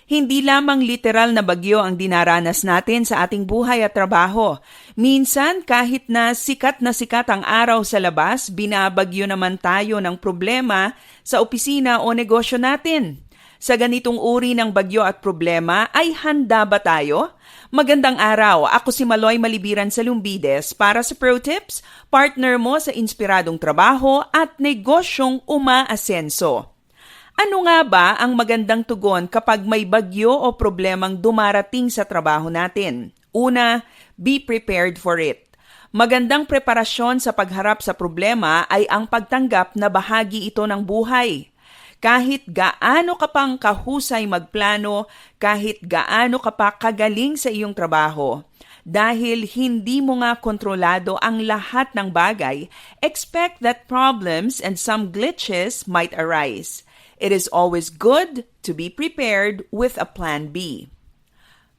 Hindi lamang literal na bagyo ang dinaranas natin sa ating buhay at trabaho. Minsan, kahit na sikat ang araw sa labas, binabagyo naman tayo ng problema sa opisina o negosyo natin. Sa ganitong uri ng bagyo at problema, ay handa ba tayo? Magandang araw, ako si Maloy Malibiran sa Lumbides para sa Pro Tips, partner mo sa inspiradong trabaho at negosyong umaasenso. Ano nga ba ang magandang tugon kapag may bagyo o problemang dumarating sa trabaho natin? Una, be prepared for it. Magandang preparasyon sa pagharap sa problema ay ang pagtanggap na bahagi ito ng buhay. Kahit gaano ka pang kahusay magplano, kahit gaano ka pa kagaling sa iyong trabaho, dahil hindi mo nga kontrolado ang lahat ng bagay, expect that problems and some glitches might arise. It is always good to be prepared with a plan B.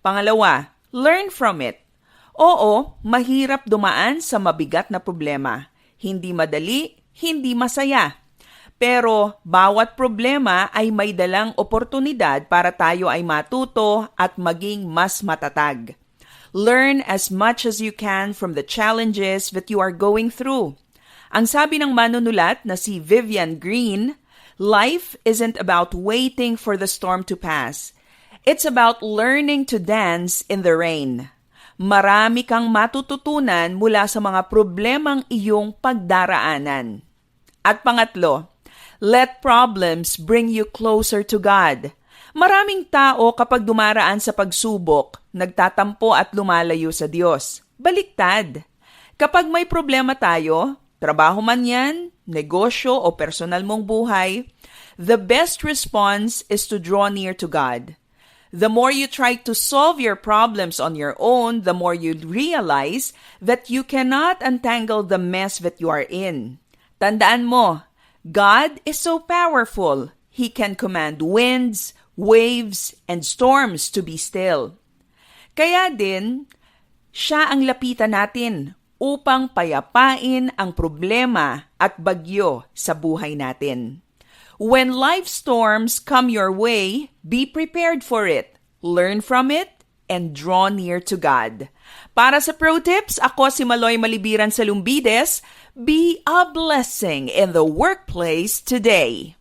Pangalawa, learn from it. Oo, mahirap dumaan sa mabigat na problema. Hindi madali, hindi masaya. Pero bawat problema ay may dalang oportunidad para tayo ay matuto at maging mas matatag. Learn as much as you can from the challenges that you are going through. Ang sabi ng manunulat na si Vivian Green, life isn't about waiting for the storm to pass. It's about learning to dance in the rain. Marami kang matututunan mula sa mga problemang iyong pagdaraanan. At pangatlo, let problems bring you closer to God. Maraming tao kapag dumaraan sa pagsubok, nagtatampo at lumalayo sa Diyos. Baliktad. Kapag may problema tayo, trabaho man yan, negosyo o personal mong buhay, the best response is to draw near to God. The more you try to solve your problems on your own, the more you realize that you cannot untangle the mess that you are in. Tandaan mo, God is so powerful, He can command winds, waves, and storms to be still. Kaya din, siya ang lapitan natin upang payapain ang problema at bagyo sa buhay natin. When life storms come your way, be prepared for it, learn from it, and draw near to God. Para sa Pro Tips, ako si Maloy Malibiran sa Lumbides. Be a blessing in the workplace today.